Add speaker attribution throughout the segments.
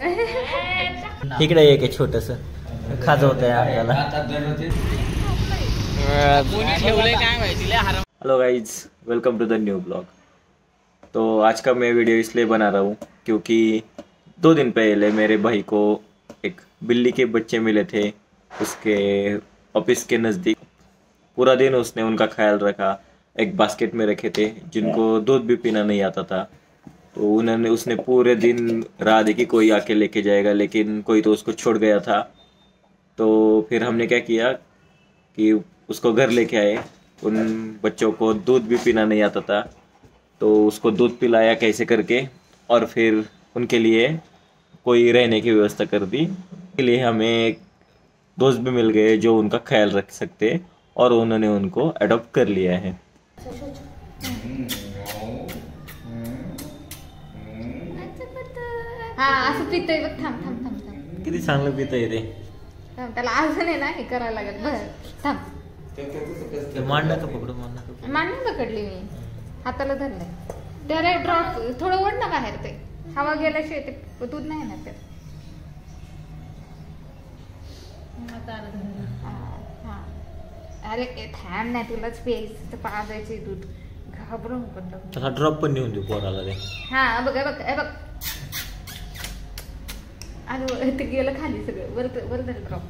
Speaker 1: इकडे एक आहे छोटस खाजवत आहे आपल्याला. Hello guys, welcome to the new blog. तो आज का मैं वीडियो इसलिए बना रहा हूँ क्योंकि 2 दिन पहले मेरे भाई को एक बिल्ली के बच्चे मिले थे उसके ऑफिस के नज़दीक. पूरा दिन उसने उनका ख्याल रखा. एक बास्केट में रखे थे जिनको दूध भी पीना नहीं आता था. तो उसने पूरे दिन राह देखी कोई आके लेके जाएगा, लेकिन कोई तो उसको छोड़ गया था. तो फिर हमने क्या किया कि उसको घर लेके आए. उन बच्चों को दूध भी पीना नहीं आता था, तो उसको दूध पिलाया कैसे करके, और फिर उनके लिए कोई रहने की व्यवस्था कर दी. इसके लिए हमें एक दोस्त भी मिल गए जो उनका ख्याल रख सकते, और उन्होंने उनको अडॉप्ट कर लिया है.
Speaker 2: असं पितय बघ. थांब थांब थांब थांब.
Speaker 1: किती चांगलं पितय रे.
Speaker 2: त्याला अजून आहे ना हे करायला लागत. बरं थांब.
Speaker 1: मान नका पकडू, मान नका.
Speaker 2: मान नाही पकडली मी, हाताला धरलंय. त्याला ड्रॉप थोडं ओढ ना बाहेर. ते हवा गेल्याशिवाय ते दूध नाही ना त्यात. अरे थांब ना, तुलाच प्यायचं पाजायचे दूध. घाबरू नको.
Speaker 1: तसा ड्रॉप पण नेऊन देऊ पोराला रे.
Speaker 2: हा बघ बघ बघ. अरे ते गेलं खाली सगळं. वर झालं ड्रॉप.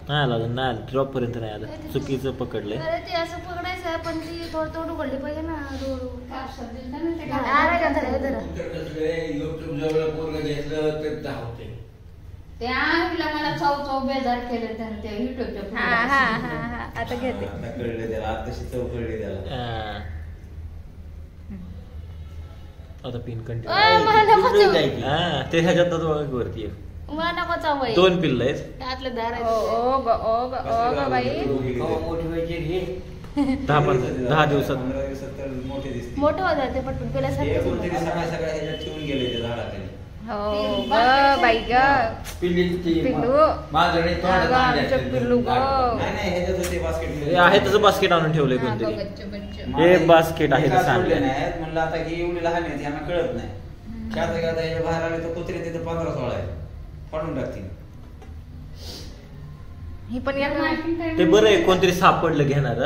Speaker 1: नाही आला अजून, नाही आला ड्रॉप पर्यंत नाही आला. चुकीचं पकडलंय.
Speaker 3: अरे ते असं पकडायचं पण ती थोडं उघडली पाहिजे ना. मला चव बेजार केले त्या युट्यूबच्या.
Speaker 2: आता घेते.
Speaker 1: आता पिन कंटिन्यू. ते ह्याच्यात वरती
Speaker 3: मला नको चाव.
Speaker 1: 2 पिल्ल आहेत
Speaker 3: त्यातलं दार.
Speaker 2: ओ ग बाई.
Speaker 1: 10 दिवसात
Speaker 3: मोठं होतं ते पटकन पिल्यासारखं.
Speaker 2: हो बाई ग. पिल्लू ग
Speaker 1: आहे तसं बास्केट आणून ठेवलंय कोणतरी. हे बास्केट आहे
Speaker 4: म्हणलं आता की एवढी लहान आहेत यांना कळत नाही. बाहेर आले तर कुत्रे तिथे 15-16 आहेत, फाडून टाकतील.
Speaker 2: ही पण
Speaker 1: ते बरं आहे कोणतरी सापडलं घेणार.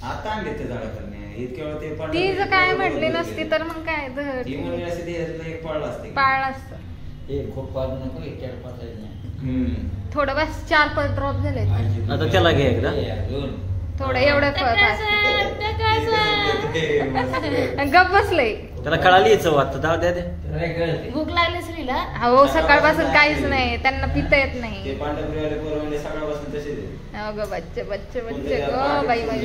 Speaker 4: आता आणले ते झाडाकडे इतक्या वेळ ते
Speaker 2: ती काय म्हटली नसती तर मग काय
Speaker 4: एक पाळलं असते.
Speaker 2: पाळलं असतं.
Speaker 4: खूप पाळू नको, 4-5 नाही.
Speaker 2: थोडं बस 4-5 ड्रॉप झाले.
Speaker 1: आता त्याला घे एकदा.
Speaker 2: थोडं एवढं गप बसलंय.
Speaker 1: त्याला कळाली चव. आता द्या
Speaker 3: भूक लागली श्रीला.
Speaker 2: हो सकाळपासून काहीच नाही. त्यांना पिता येत नाही.
Speaker 4: सकाळपासून तसे
Speaker 2: ग बच्चे बच्चे बच्चे ग बाई बाई.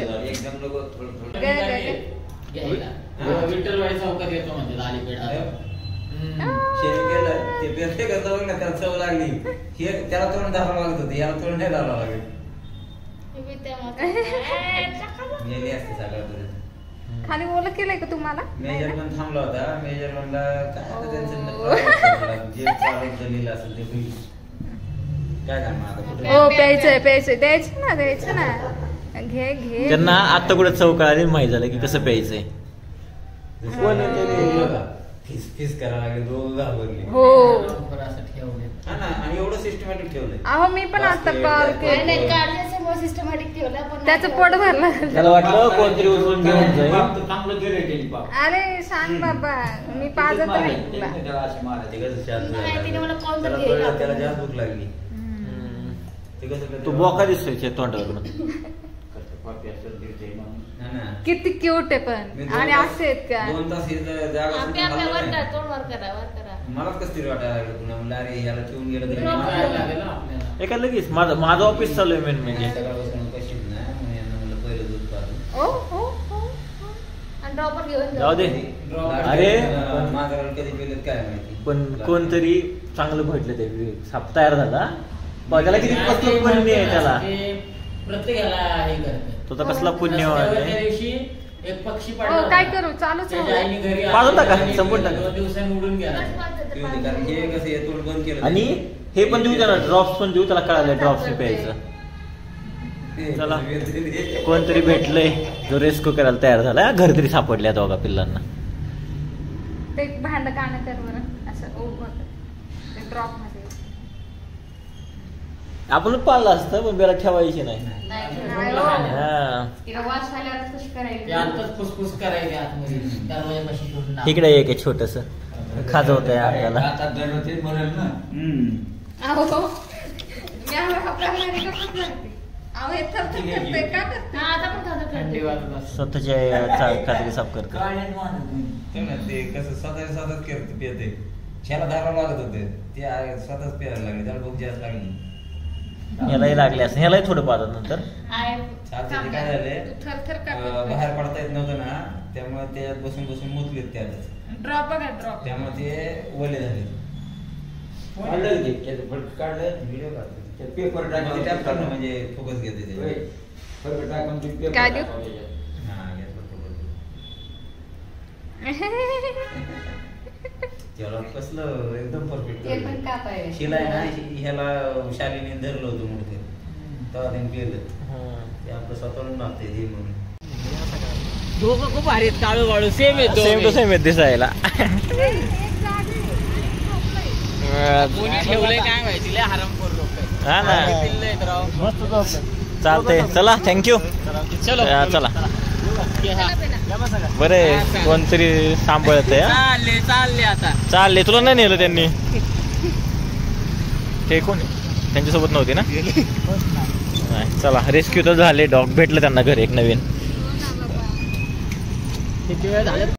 Speaker 4: विंटर वाईज चौकात येतो म्हणजे अलीकडे ते पेरते करता बघ ना, त्याला चव लागली. त्याला तोंड धरावं लागत होते, याला तोंड नाही धरावं लागेल. मेली असते सकाळपर्यंत.
Speaker 2: खाली ओलं केलंय का तुम्हाला?
Speaker 4: मेजर पण थांबला होता. मेजर म्हणला काय त्यांचं जे चालत असेल ते होईल. काय करणार.
Speaker 2: हो प्यायचंय द्यायचं ना. घे.
Speaker 1: त्यांना आता कुठे चव कळाली माहिती झालं की कसं प्यायचंय.
Speaker 4: फीस करायला लागले. दोघं घाबरले.
Speaker 2: हो
Speaker 4: आणि एवढं सिस्टमॅटिक ठेवलंय.
Speaker 2: अहो मी पण आता कॉल केले.
Speaker 3: सिस्टमॅटिक ठेवलं पण
Speaker 2: त्याचं पोट भरलं.
Speaker 1: त्याला वाटलं कोणतरी उचलून घेऊन जाईल.
Speaker 2: अरे सांग बाबा, मी पाजत नाही तुला.
Speaker 4: त्याला जास्त भूक लागली.
Speaker 1: तू बोका दिसतोय तोंडावर.
Speaker 2: किती क्यूट आहे पण. आणि असे आहेत का
Speaker 4: 2 तास मलाच कस तरी वाटायला लागलं. पुन्हा म्हणलं अरे याला ठेवून गेलं तरी
Speaker 1: एका लगेच माझं ऑफिस चालू आहे. मेन म्हणजे जाऊ दे. अरे
Speaker 4: कधी पेलेत काय माहिती.
Speaker 1: पण कोणतरी चांगलं भेटलं ते साप तयार झाला. त्याला किती पुण्य आहे. त्याला तो तर कसला पुण्य आहे.
Speaker 4: एक पक्षी
Speaker 2: काय करू. चालूच
Speaker 1: पाळता का संपूर्ण आणि हे पण देऊ त्याला. ड्रॉप्स पण देऊ त्याला. कळालं ड्रॉप्स प्यायचं. चला कोणतरी भेटलंय जो रेस्क्यू करायला तयार झाला. घर तरी सापडल्या दोघा पिल्लांना.
Speaker 2: ते भांड कान कर बरं असं होतं ते ड्रॉप मध्ये.
Speaker 1: आपण पाळलं असतं पण बेला ठेवायची नाही.
Speaker 2: तिला वास आल्यावर कशी करायची
Speaker 5: आतच फुसफुस करायची आतमध्ये दरवाजापाशी ठेवून.
Speaker 1: इकडे एक आहे छोटस खाजवत आहे आपल्याला.
Speaker 4: आता दररोज बनल ना.
Speaker 2: अहो मी आपल्या घरी कसं करते. अहो हे थरथर करते का करते.
Speaker 3: हा आता पण थोडं
Speaker 5: थंडी
Speaker 3: करते.
Speaker 5: वाजत असते.
Speaker 1: स्वतःच्या खात्री साफ करते.
Speaker 4: ते कसं स्वतःच करते पिते. त्याला धारावं लागत होते ते स्वतःच प्यायला लागले त्याला भूक जास्त लागली.
Speaker 1: ह्यालाही लागले असं ह्यालाही थोडं पाहतात नंतर.
Speaker 3: आहे.
Speaker 4: चालते काय झाले
Speaker 2: थरथर करते.
Speaker 4: बाहेर पडता येत नव्हतं ना त्यामुळे त्याच्यात बसून बसून मुतलेत त्यातच.
Speaker 2: ड्रॉप बघा ड्रॉप.
Speaker 4: त्यामुळे ते ओले झाले. पेपर टाकून म्हणजे फोकस घेते
Speaker 2: काय देऊ
Speaker 4: त्याला कसलं एकदम परफेक्ट
Speaker 2: ते पण कापाय
Speaker 4: शिलाय ना ह्याला शालीने धरलं होतं मूर्ती तेव्हा त्याने केलं ते आपलं स्वतःहून मागते हे म्हणून.
Speaker 5: दोघं खूप भारी आहेत, काळू वाळू सेम आहे.
Speaker 1: सेम टू सेम दिसायला.
Speaker 5: कोणी ठेवलंय काय माहिती लय हरामखोर लोक आहेत.
Speaker 1: हा ना
Speaker 5: पिल्लंय तर राव.
Speaker 1: चालतंय चला थँक्यू.
Speaker 5: चलो
Speaker 1: चला
Speaker 5: की हा.
Speaker 1: बरे कोणतरी सांभाळत आहे.
Speaker 5: चालले आता.
Speaker 1: चालले तुला नाही नेलं त्यांनी. ते कोण त्यांच्यासोबत नव्हते ना. नाही चला रेस्क्यू तर झाले. डॉग भेटलं त्यांना घरी एक नवीन.
Speaker 5: किती वेळ झाले